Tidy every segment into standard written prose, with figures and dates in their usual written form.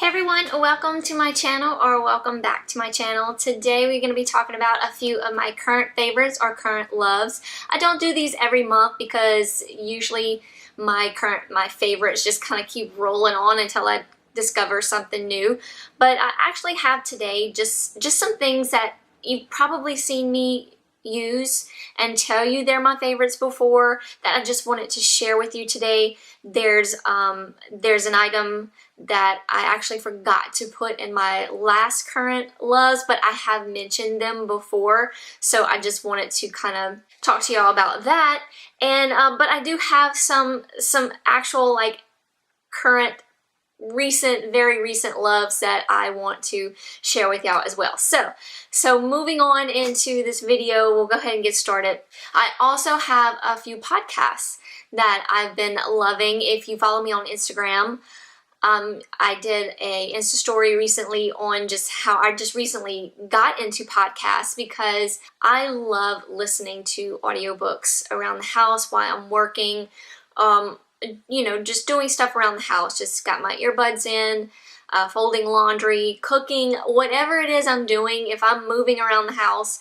everyone, welcome to my channel, or welcome back to my channel. Today we're going to be talking about a few of my current favorites or current loves. I don't do these every month because usually my favorites just kind of keep rolling on until I discover something new. But I actually have today just some things that you've probably seen me use and tell you they're my favorites before that I just wanted to share with you today. There's an item that I actually forgot to put in my last current loves, but I have mentioned them before, so I just wanted to kind of talk to y'all about that. And but I do have some actual like current very recent loves that I want to share with y'all as well. So moving on into this video, we'll go ahead and get started. I also have a few podcasts that I've been loving. If you follow me on Instagram, I did a Insta story recently on just how I just recently got into podcasts because I love listening to audiobooks around the house while I'm working. You know, just doing stuff around the house. Just got my earbuds in, folding laundry, cooking, whatever it is I'm doing. If I'm moving around the house,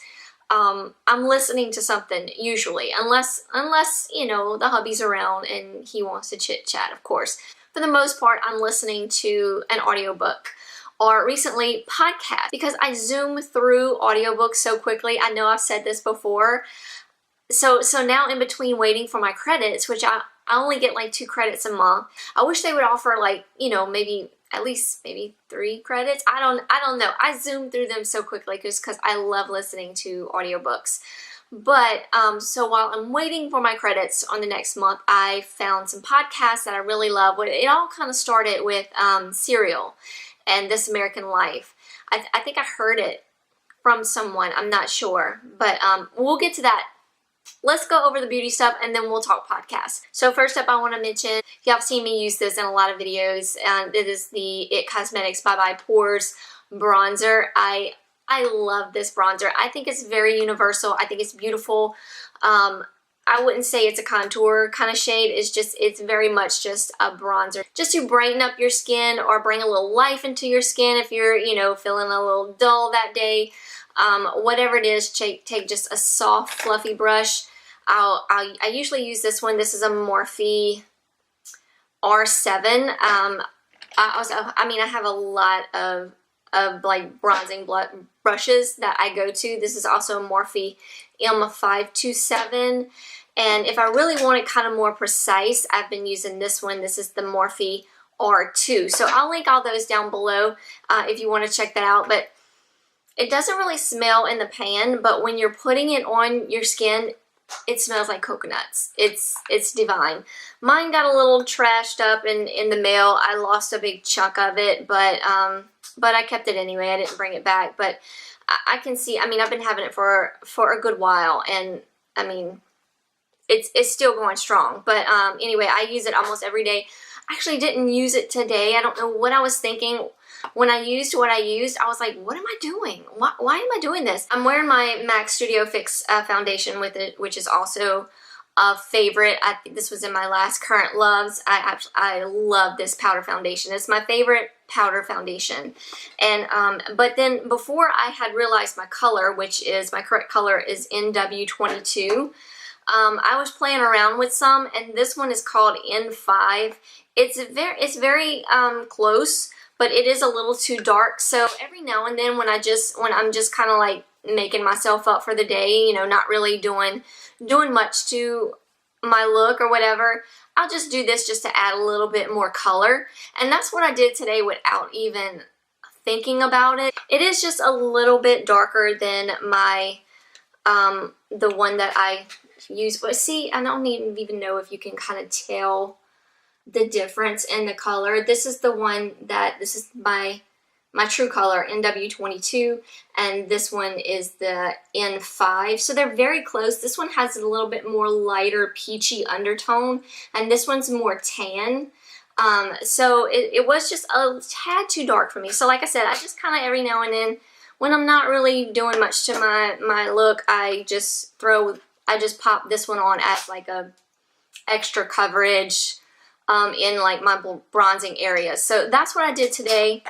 I'm listening to something usually, unless you know the hubby's around and he wants to chit chat, of course. For the most part, I'm listening to an audiobook or recently podcast because I zoom through audiobooks so quickly. I know I've said this before. So now in between waiting for my credits, which I only get like 2 credits a month. I wish they would offer like, you know, maybe at least maybe 3 credits. I don't know. I zoom through them so quickly just because I love listening to audiobooks. But so while I'm waiting for my credits on the next month, I found some podcasts that I really love. It all kind of started with Serial and This American Life. I think I heard it from someone. I'm not sure, but we'll get to that. Let's go over the beauty stuff and then we'll talk podcasts. So first up, I want to mention, y'all have seen me use this in a lot of videos. It is the It Cosmetics Bye Bye Pores bronzer. I love this bronzer. I think it's very universal. I think it's beautiful. I wouldn't say it's a contour kind of shade. It's very much just a bronzer. Just to brighten up your skin or bring a little life into your skin if you're, you know, feeling a little dull that day. Whatever it is, take just a soft, fluffy brush. I usually use this one. This is a Morphe R7. I mean, I have a lot of like bronzing brushes that I go to. This is also a Morphe M527. And if I really want it kind of more precise, I've been using this one. This is the Morphe R2. So I'll link all those down below if you want to check that out. But it doesn't really smell in the pan, but when you're putting it on your skin, it smells like coconuts. It's divine. Mine got a little trashed up in the mail. I lost a big chunk of it, but I kept it anyway. I didn't bring it back. But I can see, I mean, I've been having it for a good while, and I mean, it's still going strong. But anyway, I use it almost every day. I actually didn't use it today. I don't know what I was thinking. When I used what I used, I was like, what am I doing? Why am I doing this? I'm wearing my MAC Studio Fix foundation with it, which is also a favorite. I think this was in my last current loves. I love this powder foundation. It's my favorite powder foundation. And but then before I had realized my color, which is my correct color is NW22, I was playing around with some, and this one is called N5. It's very close, but it is a little too dark. So every now and then when I'm just kind of like making myself up for the day, you know, not really doing much to my look or whatever, I'll just do this just to add a little bit more color. And that's what I did today without even thinking about it. It is just a little bit darker than my the one that I use. But see, I don't even know if you can kind of tell the difference in the color. This is the one this is my true color, NW22, and this one is the N5. So they're very close. This one has a little bit more lighter peachy undertone, and this one's more tan. So it was just a tad too dark for me. So like I said, I just kind of every now and then, when I'm not really doing much to my look, I just pop this one on as like a extra coverage in like my bronzing area. So that's what I did today.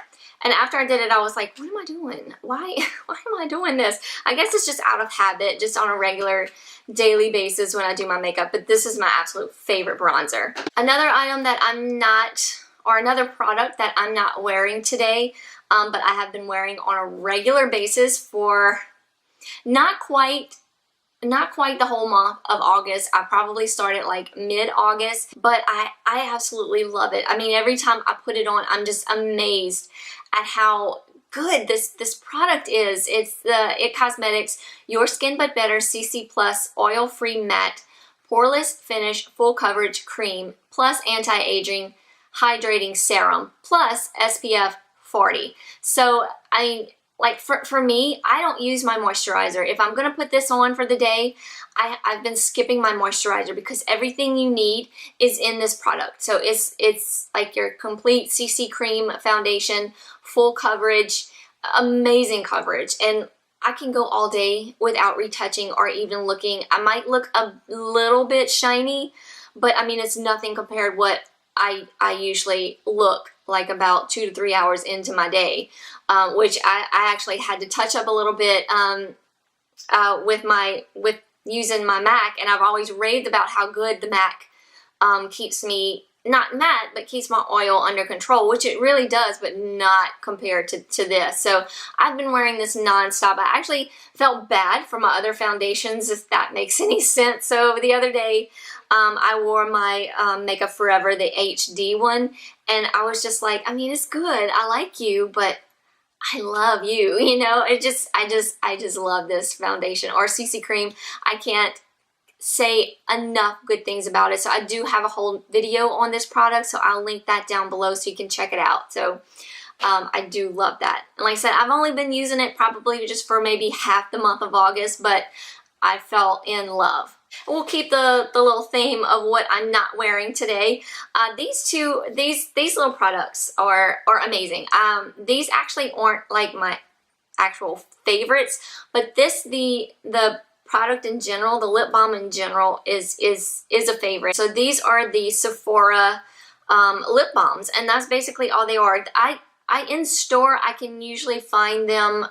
And after I did it, I was like, what am I doing? Why am I doing this? I guess it's just out of habit, just on a regular daily basis when I do my makeup, but this is my absolute favorite bronzer. Another item that I'm not, or another product that I'm not wearing today, but I have been wearing on a regular basis for not quite the whole month of August. I probably started like mid-August, but I absolutely love it. I mean, every time I put it on, I'm just amazed at how good this product is. It's the IT Cosmetics Your Skin But Better CC Plus Oil-Free Matte Poreless Finish Full Coverage Cream plus Anti-Aging Hydrating Serum plus SPF 40. So, I mean, like for me, I don't use my moisturizer. If I'm gonna put this on for the day, I've been skipping my moisturizer because everything you need is in this product. So it's like your complete CC cream foundation, full coverage, amazing coverage, and I can go all day without retouching or even looking. I might look a little bit shiny, but I mean, it's nothing compared what I usually look like about 2 to 3 hours into my day, which I actually had to touch up a little bit with using my MAC, and I've always raved about how good the MAC keeps me, not matte, but keeps my oil under control, which it really does, but not compared to this. So I've been wearing this nonstop. I actually felt bad for my other foundations, if that makes any sense. So the other day, I wore my Makeup Forever, the HD one, and I was just like, I mean, it's good. I like you, but I love you, you know? I just love this foundation, or CC cream. I can't say enough good things about it. So I do have a whole video on this product, so I'll link that down below so you can check it out. So I do love that. And like I said, I've only been using it probably just for maybe half the month of August, but I fell in love. We'll keep the little theme of what I'm not wearing today. These little products are amazing. These actually aren't like my actual favorites, but the product in general, the lip balm in general, is a favorite. So these are the Sephora lip balms, and that's basically all they are. In store, I can usually find them,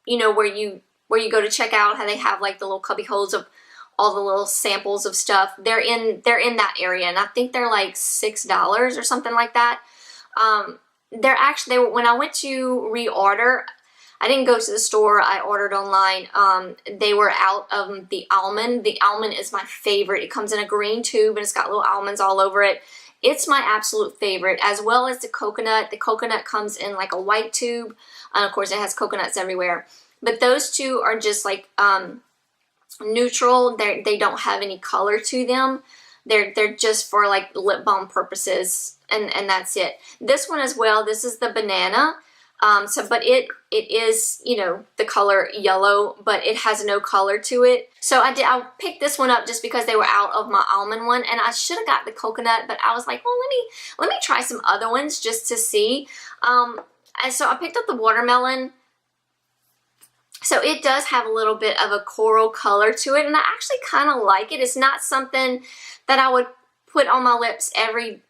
you know, where you go to check out, how they have like the little cubby holes of all the little samples of stuff. They're in that area, and I think they're like $6 or something like that. When I went to reorder, I didn't go to the store, I ordered online. They were out of the almond. The almond is my favorite. It comes in a green tube and it's got little almonds all over it. It's my absolute favorite, as well as the coconut. The coconut comes in like a white tube, and of course it has coconuts everywhere. But those two are just like neutral. They don't have any color to them. They're just for like lip balm purposes, and that's it. This one as well, this is the banana. But it is, you know, the color yellow, but it has no color to it. So I picked this one up just because they were out of my almond one, and I should have got the coconut, but I was like, well, let me try some other ones just to see. And so I picked up the watermelon. So it does have a little bit of a coral color to it, and I actually kind of like it. It's not something that I would put on my lips every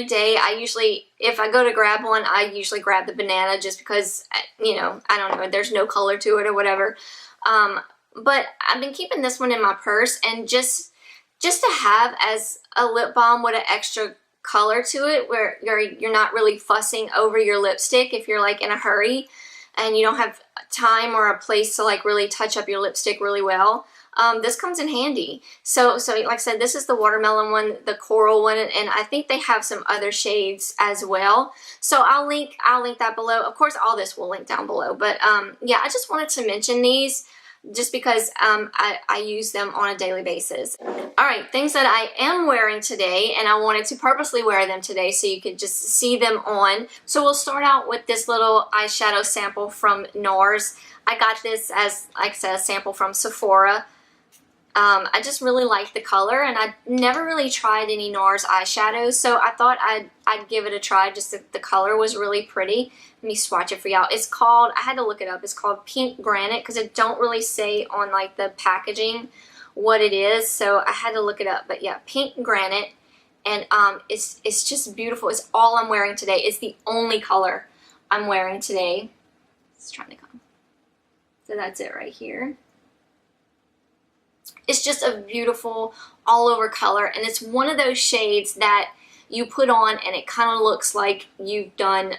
day. I usually, if I go to grab one, I usually grab the banana just because, you know, I don't know, there's no color to it or whatever. But I've been keeping this one in my purse, and just to have as a lip balm with an extra color to it, where you're not really fussing over your lipstick if you're like in a hurry and you don't have time or a place to like really touch up your lipstick really well. This comes in handy. So like I said, this is the watermelon one, the coral one, and I think they have some other shades as well. So I'll link that below. Of course, all this will link down below. But yeah, I just wanted to mention these just because I use them on a daily basis. All right, things that I am wearing today, and I wanted to purposely wear them today so you could just see them on. So we'll start out with this little eyeshadow sample from NARS. I got this as, like I said, a sample from Sephora. I just really like the color, and I never really tried any NARS eyeshadows, so I thought I'd give it a try. Just the color was really pretty. Let me swatch it for y'all. It's called, I had to look it up, it's called Pink Granite, because it don't really say on like the packaging what it is, so I had to look it up. But yeah, Pink Granite, and it's just beautiful. It's all I'm wearing today. It's the only color I'm wearing today. It's trying to come. So that's it right here. It's just a beautiful all over color, and it's one of those shades that you put on and it kind of looks like you've done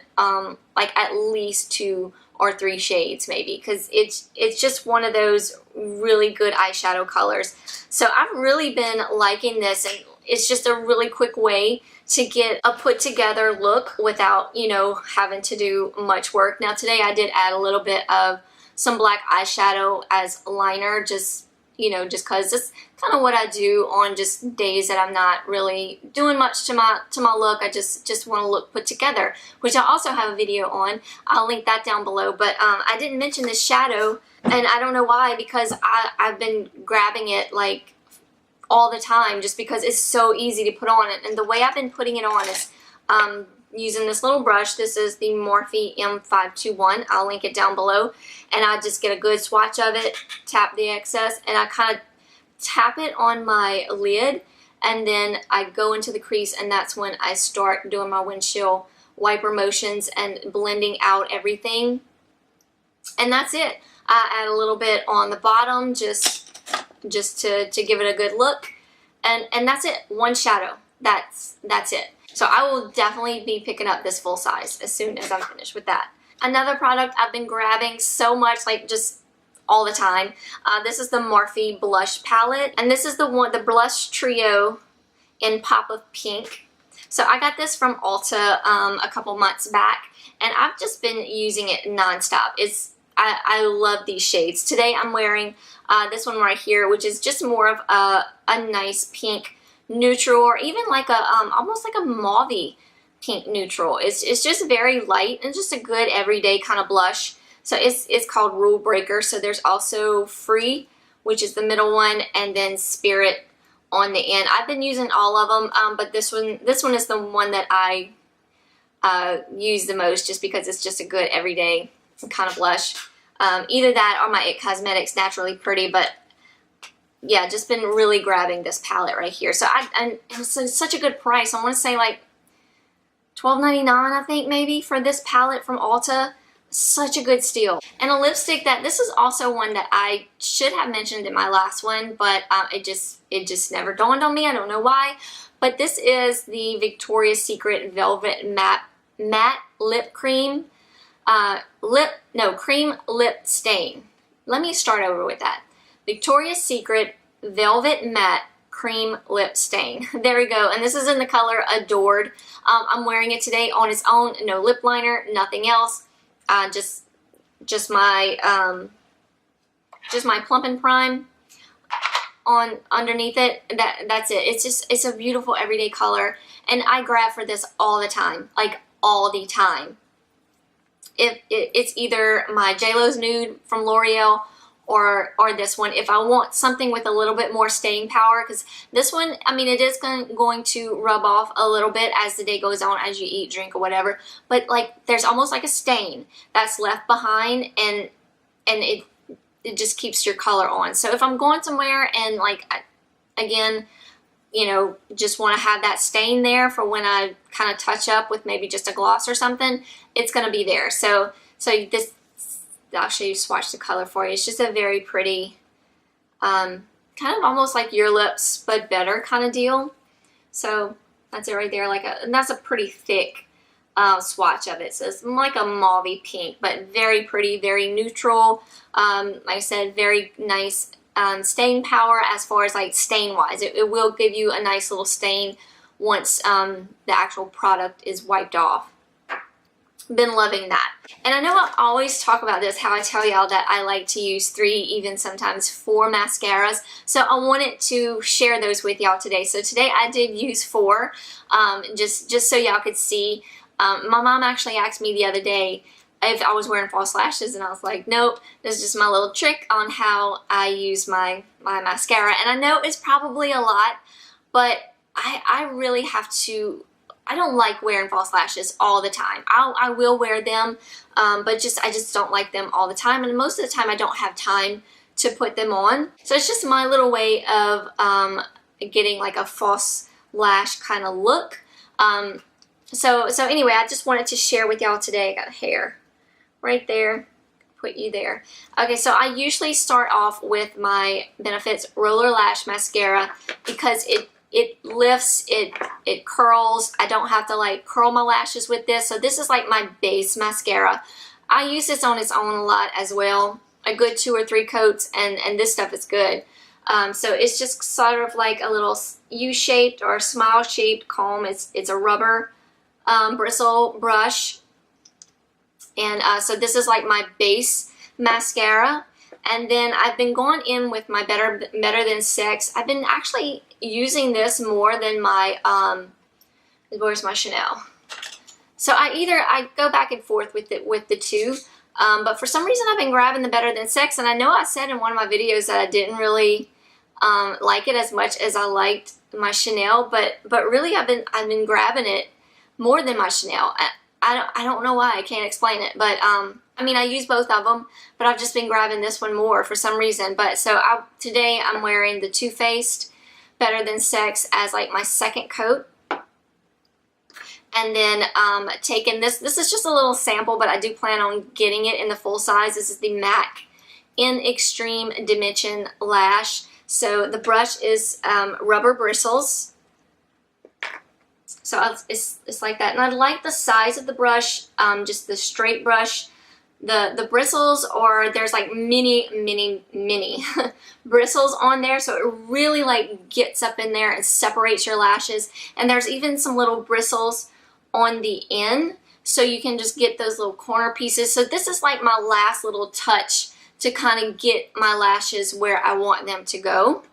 like at least 2 or 3 shades maybe, because it's just one of those really good eyeshadow colors. So I've really been liking this, and it's just a really quick way to get a put together look without, you know, having to do much work. Now today I did add a little bit of some black eyeshadow as liner, just, you know, just cause it's kind of what I do on just days that I'm not really doing much to my look. I just want to look put together, which I also have a video on. I'll link that down below. But I didn't mention this shadow, and I don't know why, because I've been grabbing it like all the time just because it's so easy to put on. And the way I've been putting it on is using this little brush. This is the Morphe M521. I'll link it down below. And I just get a good swatch of it, tap the excess, and I kind of tap it on my lid, and then I go into the crease, and that's when I start doing my windshield wiper motions and blending out everything. And that's it. I add a little bit on the bottom just to give it a good look, and that's it. One shadow. That's it. So I will definitely be picking up this full size as soon as I'm finished with that. Another product I've been grabbing so much, like just all the time. This is the Morphe blush palette, and this is the blush trio in Pop of Pink. So I got this from Ulta a couple months back, and I've just been using it nonstop. I love these shades. Today I'm wearing this one right here, which is just more of a nice pink neutral, or even like a almost like a mauve pink neutral. It's just very light and just a good everyday kind of blush. So it's called Rule Breaker. So there's also Free, which is the middle one, and then Spirit on the end. I've been using all of them, but this one is the one that I use the most, just because it's just a good everyday kind of blush. Either that or my IT Cosmetics Naturally Pretty, but yeah, just been really grabbing this palette right here. So and it's such a good price. I want to say like $12.99, I think, maybe, for this palette from Ulta. Such a good steal. And a lipstick that this is also one that I should have mentioned in my last one, but it just never dawned on me. I don't know why. But this is the Victoria's Secret Velvet Matte Lip Cream. Cream Lip Stain. Let me start over with that. Victoria's Secret Velvet Matte Cream Lip Stain. There we go. And this is in the color Adored. I'm wearing it today on its own. No lip liner, nothing else. Just my Plump and Prime on underneath it. That's it. It's a beautiful everyday color, and I grab for this all the time, like all the time. It's either my JLo's Nude from L'Oreal or this one if I want something with a little bit more staying power, because this one, I mean, it is going to rub off a little bit as the day goes on, as you eat, drink, or whatever, but like there's almost like a stain that's left behind, and it just keeps your color on. So if I'm going somewhere and like, again, you know, just want to have that stain there for when I kind of touch up with maybe just a gloss or something, it's going to be there. So this, I'll show you, swatch the color for you. It's just a very pretty, kind of almost like Your Lips, but better kind of deal. So that's it right there. And that's a pretty thick swatch of it. So it's like a mauve pink, but very pretty, very neutral. Like I said, very nice stain power as far as like stain wise. It will give you a nice little stain once the actual product is wiped off. Been loving that. And I know I always talk about this, how I tell y'all that I like to use 3, even sometimes 4 mascaras. So I wanted to share those with y'all today. So today I did use 4, just so y'all could see. My mom actually asked me the other day if I was wearing false lashes, and I was like, nope, this is just my little trick on how I use my mascara. And I know it's probably a lot, but I really have to. I don't like wearing false lashes all the time. I will wear them, but I just don't like them all the time. And most of the time I don't have time to put them on. So it's just my little way of getting like a false lash kind of look. So anyway, I just wanted to share with y'all today. I got hair right there. Put you there. Okay, so I usually start off with my Benefits Roller Lash Mascara because it lifts, it curls. I don't have to like curl my lashes with this. So this is like my base mascara. I use this on its own a lot as well. A good 2 or 3 coats, and this stuff is good. So it's just sort of like a little U-shaped or smile-shaped comb. It's a rubber bristle brush. And so this is like my base mascara. And then I've been going in with my Better Than Sex. I've been actually using this more than my, where's my Chanel? So I go back and forth with the two. But for some reason I've been grabbing the Better Than Sex. And I know I said in one of my videos that I didn't really like it as much as I liked my Chanel. But really I've been grabbing it more than my Chanel. I don't know why. I can't explain it. But, I mean, I use both of them, but I've just been grabbing this one more for some reason. But so today I'm wearing the Too Faced Better Than Sex as like my second coat. And then taking this is just a little sample, but I do plan on getting it in the full size. This is the MAC in Extreme Dimension Lash. So the brush is rubber bristles. So it's like that. And I like the size of the brush, just the straight brush. The bristles, or there's like mini bristles on there. So it really like gets up in there and separates your lashes. And there's even some little bristles on the end. So you can just get those little corner pieces. So this is like my last little touch to kind of get my lashes where I want them to go.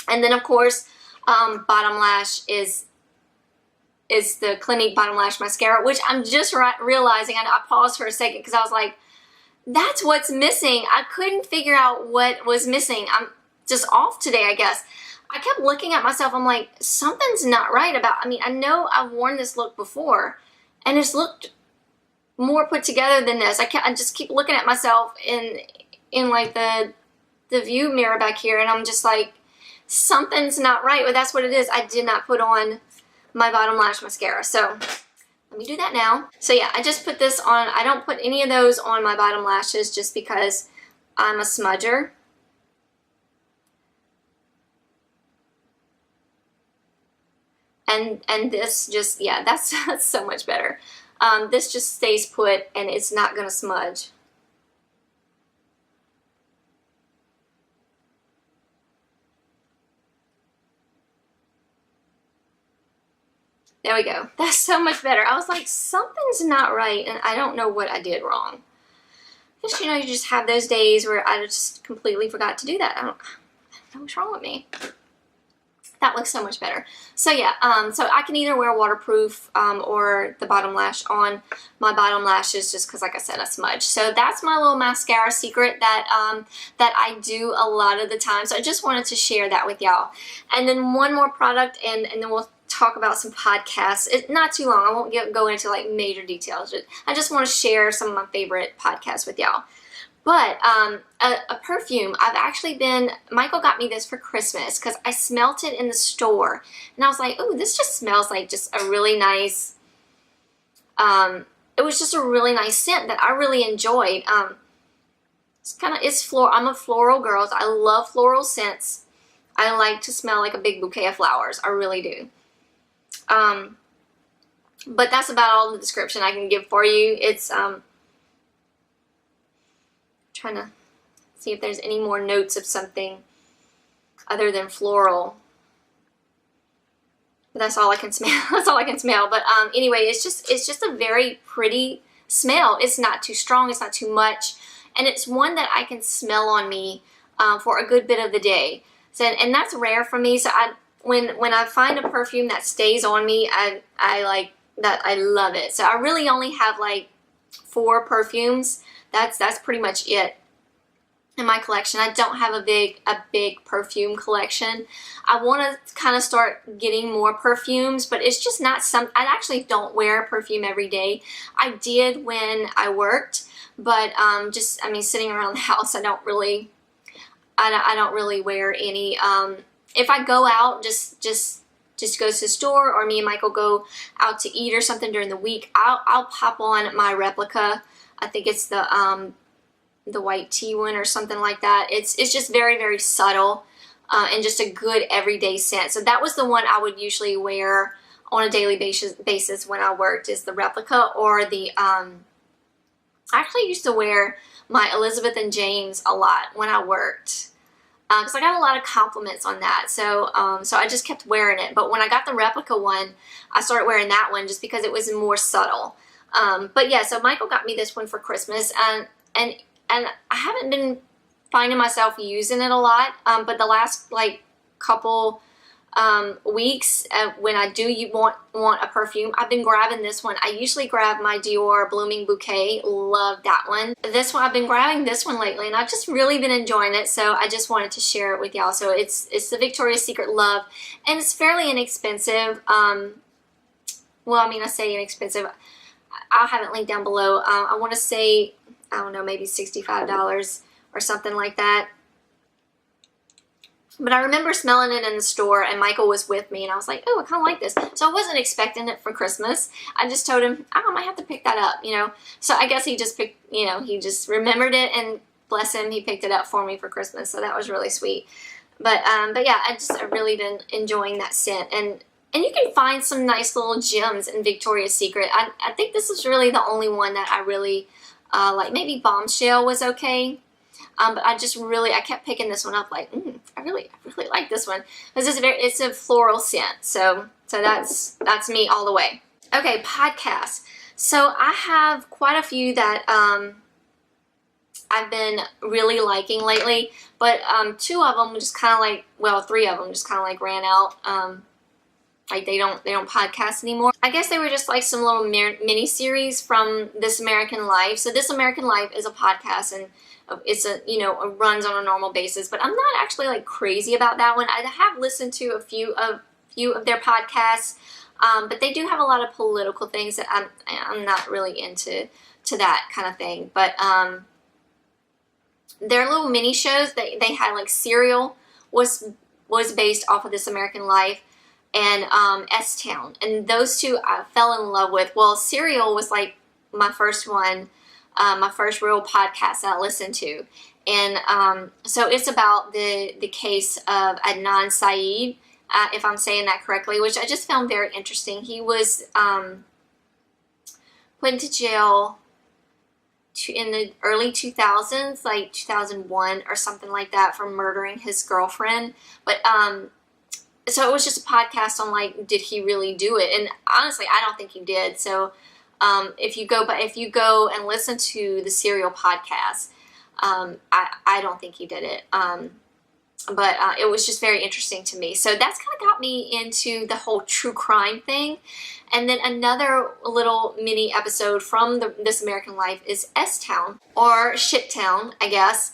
And then of course, bottom lash is the Clinique Bottom Lash Mascara, which I'm just realizing, and I paused for a second because I was like, that's what's missing. I couldn't figure out what was missing. I'm just off today, I guess. I kept looking at myself. I'm like, something's not right about, I mean, I know I've worn this look before, and it's looked more put together than this. I just keep looking at myself in like the view mirror back here, and I'm just like, something's not right. But that's what it is. I did not put on my bottom lash mascara. So let me do that now. So yeah, I just put this on. I don't put any of those on my bottom lashes just because I'm a smudger. And this just, yeah, that's so much better. This just stays put and it's not gonna smudge. There we go. That's so much better. I was like, something's not right, and I don't know what I did wrong. Just, you know, you just have those days where I just completely forgot to do that. I don't know what's wrong with me. That looks so much better. So yeah, so I can either wear waterproof or the bottom lash on my bottom lashes just because, like I said, I smudge. So that's my little mascara secret that that I do a lot of the time. So I just wanted to share that with y'all. And then one more product, and then we'll talk about some podcasts. It's not too long. I won't go into like major details. I just want to share some of my favorite podcasts with y'all. But a perfume, I've actually been, Michael got me this for Christmas because I smelt it in the store. And I was like, ooh, this just smells like just a really nice, it was just a really nice scent that I really enjoyed. I'm a floral girl. So I love floral scents. I like to smell like a big bouquet of flowers. I really do. But that's about all the description I can give for you. It's, trying to see if there's any more notes of something other than floral. But that's all I can smell. That's all I can smell. But anyway, it's just a very pretty smell. It's not too strong. It's not too much. And it's one that I can smell on me for a good bit of the day. So, and that's rare for me. So when I find a perfume that stays on me, I like that. I love it. So I really only have like 4 perfumes. That's pretty much it in my collection. I don't have a big perfume collection. I want to kind of start getting more perfumes, but it's just not I actually don't wear perfume every day. I did when I worked, but just, I mean, sitting around the house, I don't really wear any. If I go out, just just goes to the store, or me and Michael go out to eat or something during the week, I'll pop on my replica. I think it's the white tea one or something like that. It's just very, very subtle and just a good everyday scent. So that was the one I would usually wear on a daily basis when I worked, is the replica, or the I actually used to wear my Elizabeth and James a lot when I worked, because I got a lot of compliments on that. So so I just kept wearing it. But when I got the replica one, I started wearing that one just because it was more subtle. But yeah, so Michael got me this one for Christmas, and I haven't been finding myself using it a lot. But the last like couple weeks, when I do want a perfume, I've been grabbing this one. I usually grab my Dior Blooming Bouquet. Love that one. This one, I've been grabbing this one lately, and I've just really been enjoying it, so I just wanted to share it with y'all. So it's the Victoria's Secret Love, and it's fairly inexpensive. Well, I mean, I say inexpensive. I'll have it linked down below. I want to say, I don't know, maybe $65 or something like that. But I remember smelling it in the store, and Michael was with me, and I was like, oh, I kind of like this. So I wasn't expecting it for Christmas. I just told him, I might have to pick that up, you know. So I guess he just picked, you know, he just remembered it, and bless him, he picked it up for me for Christmas. So that was really sweet. But yeah, I've really been enjoying that scent. And you can find some nice little gems in Victoria's Secret. I think this is really the only one that I really like. Maybe Bombshell was okay. But I kept picking this one up, like, I really like this one, because it's a floral scent. So that's me all the way. Okay, podcasts. So I have quite a few that I've been really liking lately, but two of them just kind of like, well, three of them just kind of like ran out. Like they don't podcast anymore. I guess they were just like some little mini series from This American Life. So This American Life is a podcast, and it's it runs on a normal basis, but I'm not actually like crazy about that one. I have listened to a few of their podcasts, but they do have a lot of political things that I'm not really into that kind of thing. But their little mini shows, they had like Serial was based off of This American Life, and S-Town, and those two I fell in love with. Well, Serial was like my first one. My first real podcast that I listened to. And so it's about the case of Adnan Syed, if I'm saying that correctly, which I just found very interesting. He was put into jail in the early 2000s, like 2001 or something like that, for murdering his girlfriend. But so it was just a podcast on like, did he really do it? And honestly, I don't think he did. So if you go and listen to the Serial podcast, I don't think he did it. But it was just very interesting to me. So that's kind of got me into the whole true crime thing. And then another little mini episode from This American Life is S-Town, or Shit-Town, I guess.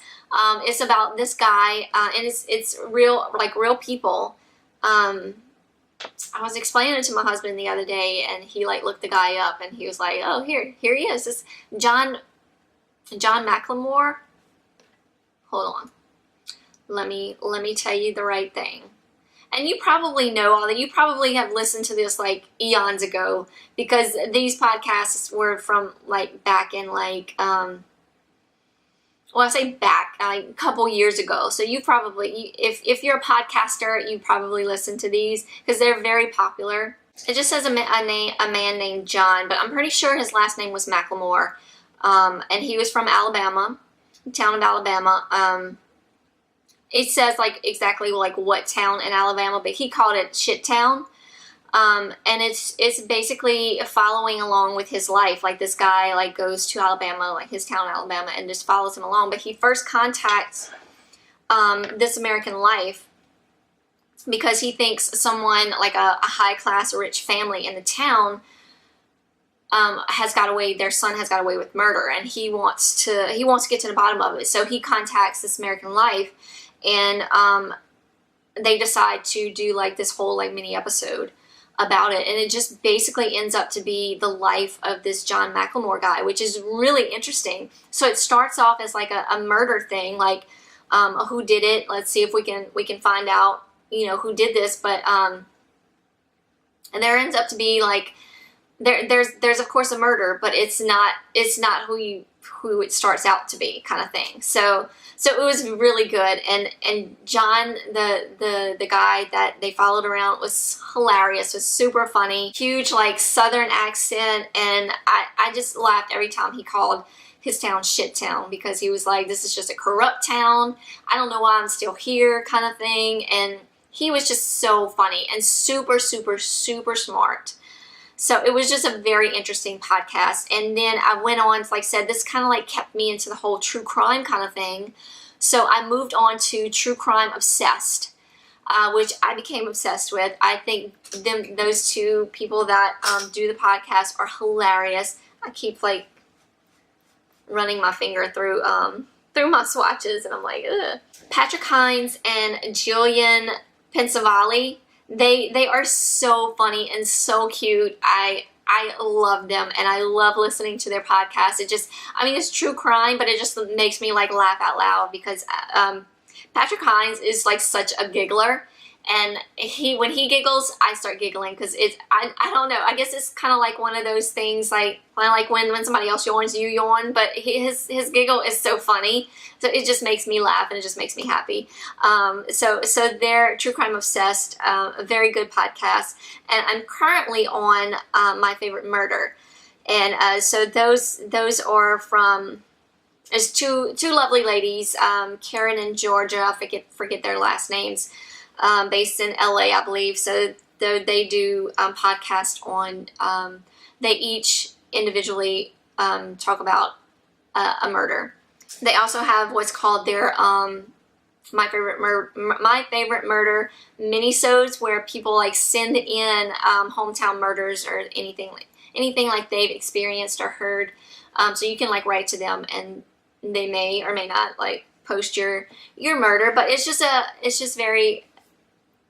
It's about this guy, and it's real, like real people. I was explaining it to my husband the other day, and he like looked the guy up, and he was like, "Oh, here he is. This John McLemore." Hold on, let me tell you the right thing. And you probably know all that. You probably have listened to this like eons ago, because these podcasts were from like back in like well, I say back like a couple years ago. So you probably, if you're a podcaster, you probably listen to these because they're very popular. It just says a man named John, but I'm pretty sure his last name was McLemore. And he was from Alabama, town of Alabama. It says like exactly like what town in Alabama, but he called it Shit Town. And it's basically following along with his life. Like this guy like goes to Alabama, like his town Alabama, and just follows him along. But he first contacts This American Life because he thinks someone like a high class rich family in the town has got away. Their son has got away with murder, and he wants to get to the bottom of it. So he contacts This American Life, and they decide to do like this whole like mini episode about it, and it just basically ends up to be the life of this John McLemore guy, which is really interesting. So it starts off as like a murder thing, like who did it? Let's see if we can find out, you know, who did this. But And there ends up to be like, there's of course a murder, but it's not who it starts out to be, kind of thing. So it was really good, and John, the guy that they followed around, was hilarious, was super funny, huge like southern accent, and I just laughed every time he called his town shit town, because he was like, this is just a corrupt town, I don't know why I'm still here, kind of thing. And he was just so funny and super smart. So it was just a very interesting podcast. And then I went on, like I said, this kind of like kept me into the whole true crime kind of thing. So I moved on to True Crime Obsessed, which I became obsessed with. I think those two people that do the podcast are hilarious. I keep like running my finger through my swatches, and I'm like, ugh. Patrick Hines and Jillian Pensavalle. They are so funny and so cute. I love them, and I love listening to their podcast. It just, I mean, it's true crime, but it just makes me like laugh out loud, because Patrick Hines is like such a giggler, and when he giggles, I start giggling, because I don't know, I guess it's kind of like one of those things, like when somebody else yawns, you yawn, but his giggle is so funny, so it just makes me laugh, and it just makes me happy. So they're True Crime Obsessed, a very good podcast, and I'm currently on My Favorite Murder, and so those are from, there's two lovely ladies, Karen and Georgia, I forget their last names, based in LA, I believe. So they do podcast on, they each individually talk about a murder. They also have what's called their My Favorite Murder minisodes, where people like send in hometown murders or anything like they've experienced or heard. So you can like write to them, and they may or may not like post your murder, but it's just very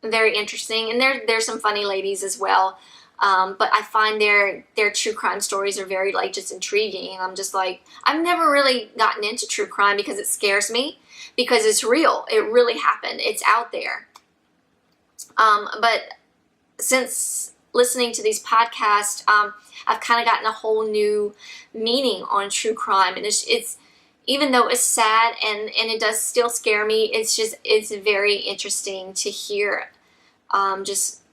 interesting, and there's some funny ladies as well. But I find their true crime stories are very like just intriguing, and I'm just like, I've never really gotten into true crime because it scares me, because it's real, it really happened, it's out there. But since listening to these podcasts, I've kind of gotten a whole new meaning on true crime, and it's even though it's sad and it does still scare me, it's very interesting to hear just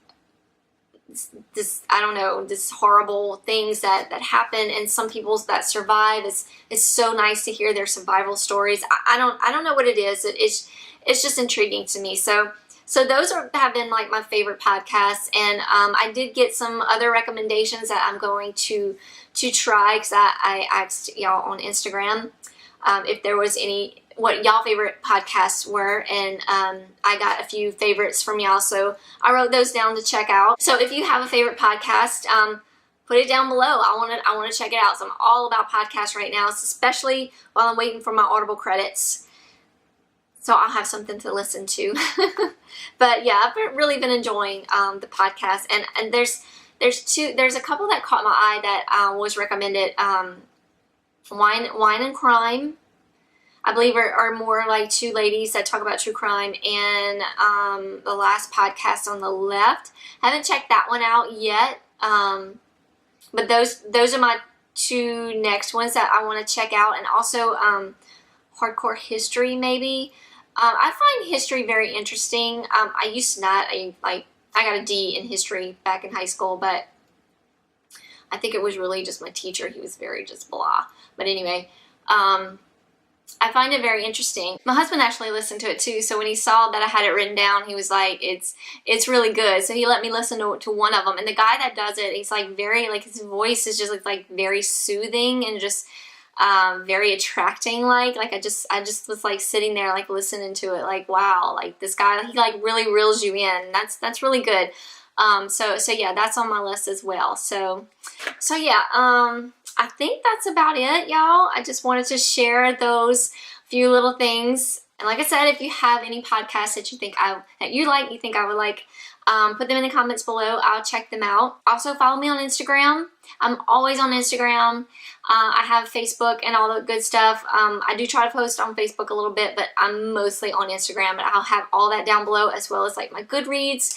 this, I don't know, this horrible things that happen, and some people that survive. It's so nice to hear their survival stories. I don't know what it is. It's just intriguing to me. So those have been like my favorite podcasts, and I did get some other recommendations that I'm going to try, because I asked y'all on Instagram if there was what y'all favorite podcasts were, and I got a few favorites from y'all, so I wrote those down to check out. So if you have a favorite podcast, put it down below. I want to check it out. So I'm all about podcasts right now, especially while I'm waiting for my Audible credits, so I'll have something to listen to. But yeah, I've really been enjoying the podcast, and there's a couple that caught my eye that was recommended. Wine and Crime, I believe, are more like two ladies that talk about true crime, and the last podcast on the left. Haven't checked that one out yet, but those are my two next ones that I want to check out, and also Hardcore History maybe. I find history very interesting. I used to not. I got a D in history back in high school, but I think it was really just my teacher. He was very just blah. But anyway, I find it very interesting. My husband actually listened to it too, so when he saw that I had it written down, he was like, it's really good. So he let me listen to one of them, and the guy that does it, he's like very, like, his voice is just like very soothing and just very attracting. Like I just was like sitting there like listening to it, like, wow, like this guy, he like really reels you in. That's really good. So yeah, that's on my list as well. So yeah, I think that's about it, y'all. I just wanted to share those few little things. And like I said, if you have any podcasts that you think you think I would like, put them in the comments below. I'll check them out. Also, follow me on Instagram. I'm always on Instagram. I have Facebook and all the good stuff. I do try to post on Facebook a little bit, but I'm mostly on Instagram, and I'll have all that down below, as well as like my Goodreads.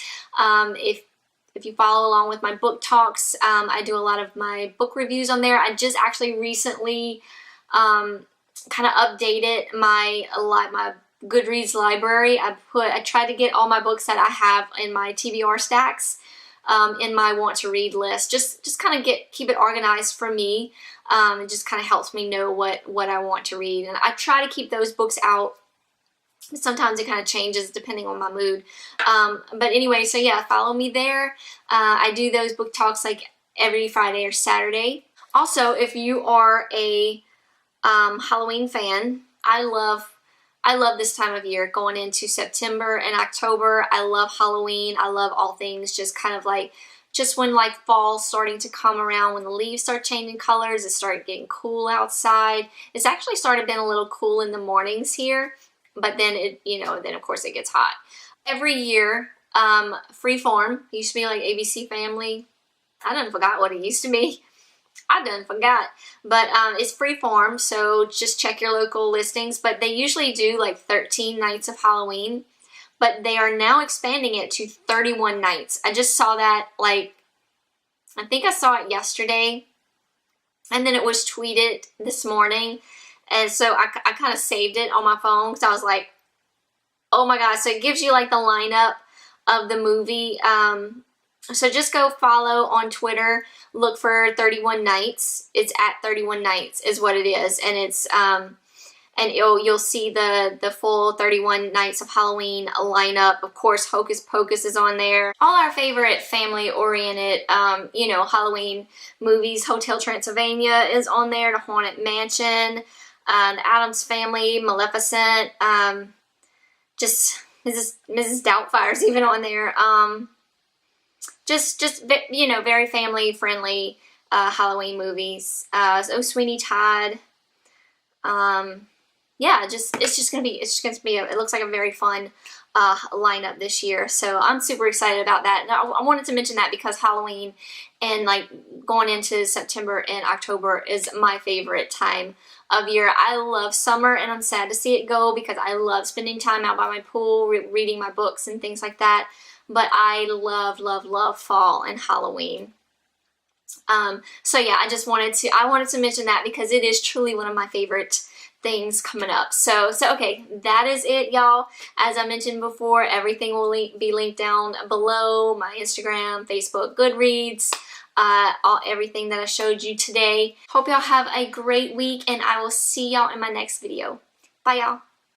If If you follow along with my book talks, I do a lot of my book reviews on there. I just actually recently kind of updated my Goodreads library. I tried to get all my books that I have in my TBR stacks in my want to read list. Just kind of keep it organized for me. It just kind of helps me know what I want to read, and I try to keep those books out. Sometimes it kind of changes depending on my mood. But anyway, so yeah, follow me there. I do those book talks like every Friday or Saturday. Also, if you are a Halloween fan, I love this time of year going into September and October. I love Halloween. I love all things just kind of like just when like fall's starting to come around, when the leaves start changing colors, it started getting cool outside. It's actually started being a little cool in the mornings here, but then then of course it gets hot. Every year, Freeform used to be like ABC Family. I done forgot what it used to be. I done forgot, but it's Freeform, so just check your local listings. But they usually do like 13 nights of Halloween, but they are now expanding it to 31 nights. I just saw that, like, I think I saw it yesterday, and then it was tweeted this morning, and so I kind of saved it on my phone because I was like, oh my gosh. So it gives you like the lineup of the movie. So just go follow on Twitter, look for 31 Nights. It's at 31 Nights is what it is, and it's and you'll see the full 31 Nights of Halloween lineup. Of course, Hocus Pocus is on there. All our favorite family-oriented, Halloween movies. Hotel Transylvania is on there. The Haunted Mansion, the Addams Family, Maleficent. Just Mrs. Doubtfire's even on there. Just very family friendly Halloween movies. Oh, Sweeney Todd. Yeah, it's just gonna be it looks like a very fun lineup this year. So I'm super excited about that. And I wanted to mention that because Halloween and like going into September and October is my favorite time of year. I love summer, and I'm sad to see it go because I love spending time out by my pool, reading my books and things like that. But I love, love, love fall and Halloween. So yeah, I wanted to mention that because it is truly one of my favorite things coming up. So okay, that is it, y'all. As I mentioned before, everything will be linked down below: my Instagram, Facebook, Goodreads, everything that I showed you today. Hope y'all have a great week, and I will see y'all in my next video. Bye, y'all.